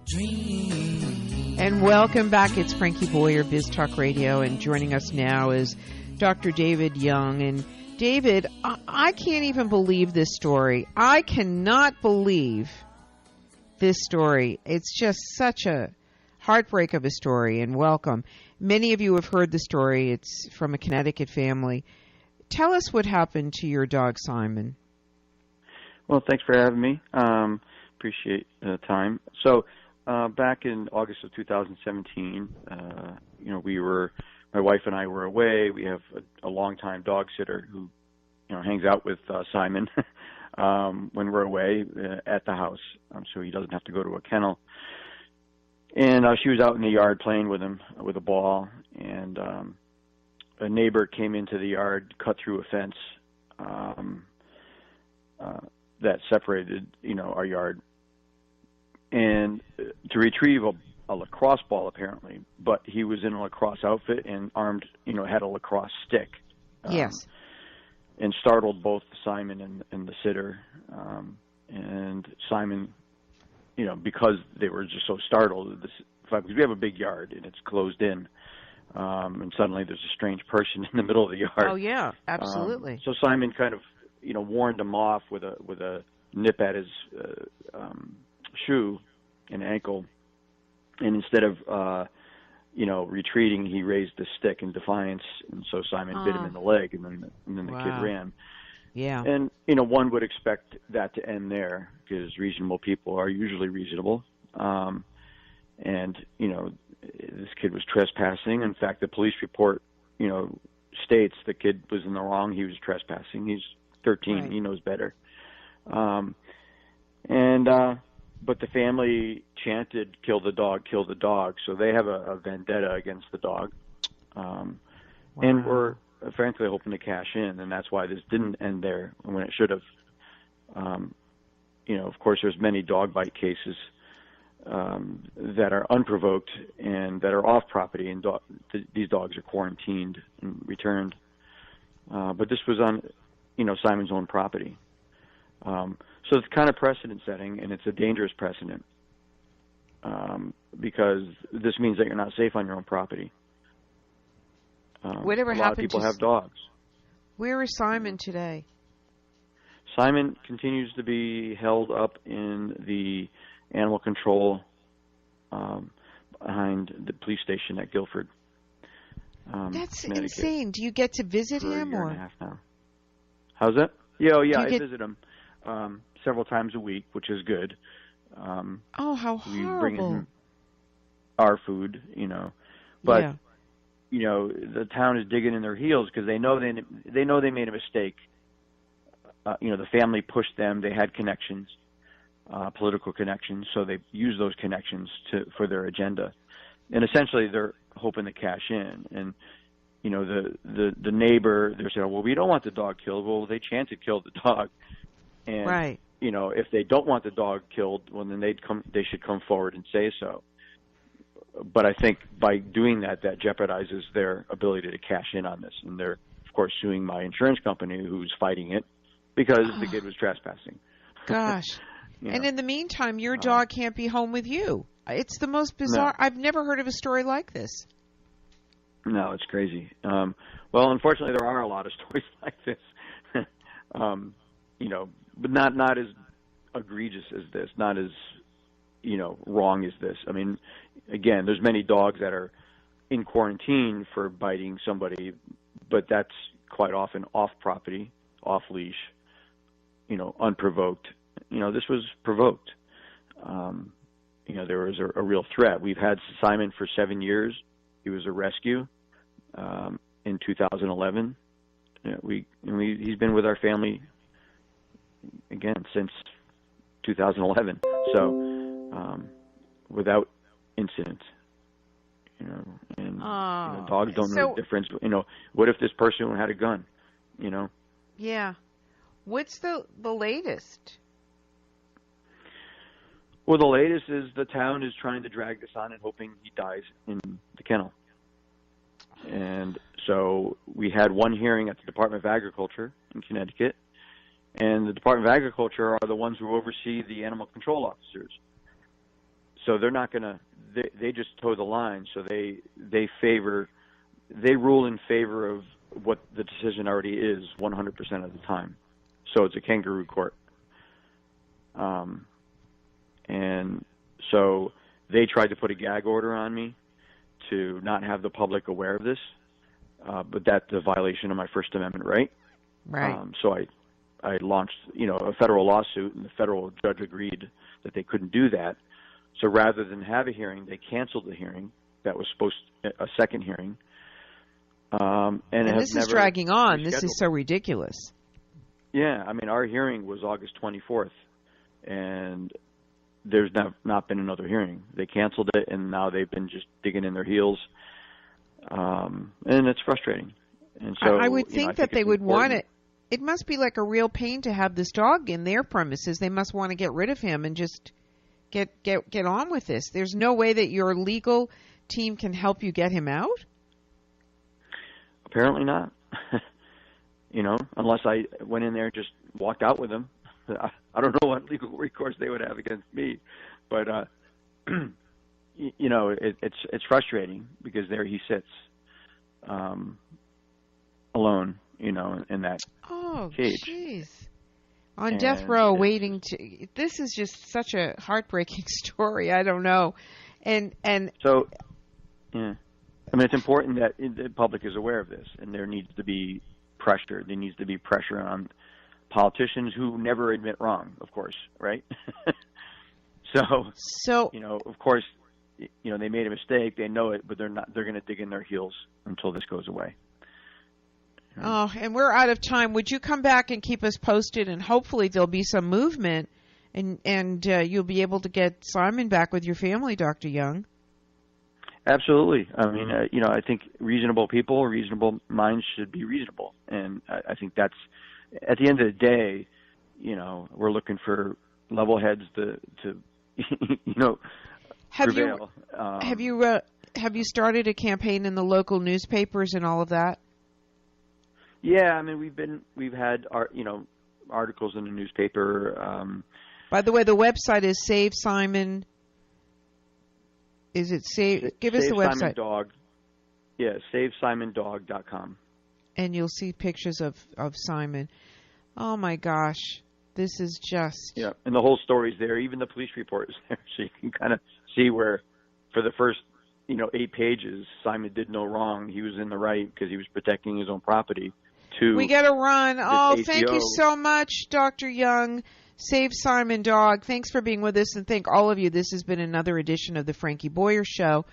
And welcome back. It's Frankie Boyer, Biz Talk Radio, and joining us now is Dr. David Young. And David, I can't even believe this story. I cannot believe this story. It's just such a heartbreak of a story, and welcome. Many of you have heard the story. It's from a Connecticut family. Tell us what happened to your dog, Simon. Well, thanks for having me. Appreciate the time. So, back in August of 2017, my wife and I were away. We have a longtime dog sitter who, hangs out with Simon when we're away at the house, so he doesn't have to go to a kennel. And she was out in the yard playing with him with a ball, and a neighbor came into the yard, cut through a fence that separated, our yard, and to retrieve a lacrosse ball, apparently. But he was in a lacrosse outfit and armed, had a lacrosse stick. Yes. And startled both Simon and the sitter. And Simon, because they were just so startled, because we have a big yard and it's closed in, and suddenly there's a strange person in the middle of the yard. Oh, yeah, absolutely. So Simon kind of, warned him off with a nip at his shoe and ankle, and instead of retreating, he raised the stick in defiance, and so Simon bit him in the leg, and then the kid ran. Yeah. And one would expect that to end there, because reasonable people are usually reasonable. And this kid was trespassing. In fact, the police report states the kid was in the wrong. He was trespassing. He's 13. Right. He knows better. But the family chanted, "Kill the dog, kill the dog." So they have a vendetta against the dog. And we're frankly hoping to cash in, and that's why this didn't end there when it should have. Of course, there's many dog bite cases that are unprovoked and that are off property, and these dogs are quarantined and returned. But this was on, Simon's own property. So it's kind of precedent setting, and it's a dangerous precedent because this means that you're not safe on your own property. Whatever a lot of people have dogs. Where is Simon today? Simon continues to be held up in the animal control behind the police station at Guilford. That's insane. Do you get to visit him? For a year and a half now. How's that? Yeah, I visit him several times a week, which is good. How horrible. We bring in our food, but. Yeah. The town is digging in their heels because they know they made a mistake. The family pushed them. They had connections, political connections, so they used those connections for their agenda. And essentially, they're hoping to cash in. And the neighbor, they're saying, "Well, we don't want the dog killed." Well, they chanted, "Kill the dog." And right. If they don't want the dog killed, well, then they should come forward and say so. But I think by doing that jeopardizes their ability to cash in on this. And they're, of course, suing my insurance company, who's fighting it, because the kid was trespassing. Gosh. And in the meantime, your dog can't be home with you. It's the most bizarre. No. I've never heard of a story like this. No, it's crazy. Well, unfortunately, there are a lot of stories like this. But not as egregious as this, not as wrong as this. I mean, again, there's many dogs that are in quarantine for biting somebody, but that's quite often off property, off leash, unprovoked. This was provoked. There was a real threat. We've had Simon for 7 years. He was a rescue in 2011. He's been with our family again since 2011. So. Without incident, and dogs don't know the difference. What if this person had a gun? Yeah. What's the latest? Well, the latest is the town is trying to drag this on and hoping he dies in the kennel. And so we had one hearing at the Department of Agriculture in Connecticut, and the Department of Agriculture are the ones who oversee the animal control officers. So they're not going to. They just toe the line. So they rule in favor of what the decision already is 100% of the time. So it's a kangaroo court. And so they tried to put a gag order on me to not have the public aware of this, but that's a violation of my First Amendment right. Right. So I launched, a federal lawsuit, and the federal judge agreed that they couldn't do that. So rather than have a hearing, they canceled the hearing that was a second hearing. And this is dragging on. This is so ridiculous. Yeah, I mean, our hearing was August 24th, and there's not been another hearing. They canceled it, and now they've been just digging in their heels, and it's frustrating. And so I would think that they would want it. It must be like a real pain to have this dog in their premises. They must want to get rid of him and just get on with this. There's no way that your legal team can help you get him out? Apparently not. Unless I went in there and just walked out with him. I don't know what legal recourse they would have against me, but it's frustrating because there he sits alone, in that cage. Jeez. On death row, waiting to. This is just such a heartbreaking story. I don't know, and so, yeah. I mean, it's important that the public is aware of this, and there needs to be pressure. There needs to be pressure on politicians who never admit wrong, of course, right? So of course, they made a mistake. They know it, but they're not. They're going to dig in their heels until this goes away. Oh, and we're out of time. Would you come back and keep us posted? And hopefully there'll be some movement, and you'll be able to get Simon back with your family, Dr. Young. Absolutely. I mean, I think reasonable people, reasonable minds should be reasonable, and I think that's at the end of the day, we're looking for level heads to prevail. Have you started a campaign in the local newspapers and all of that? Yeah, I mean, we've had articles in the newspaper. By the way, the website is Save Simon. Is it Save? Give us the website. Simon Dog. Yeah, SaveSimonDog.com. And you'll see pictures of Simon. Oh my gosh, this is just. Yeah, and the whole story's there. Even the police report is there, so you can kind of see where, for the first 8 pages, Simon did no wrong. He was in the right because he was protecting his own property. We got to run. Oh, thank you so much, Dr. Young. Save Simon Dog. Thanks for being with us, and thank all of you. This has been another edition of the Frankie Boyer Show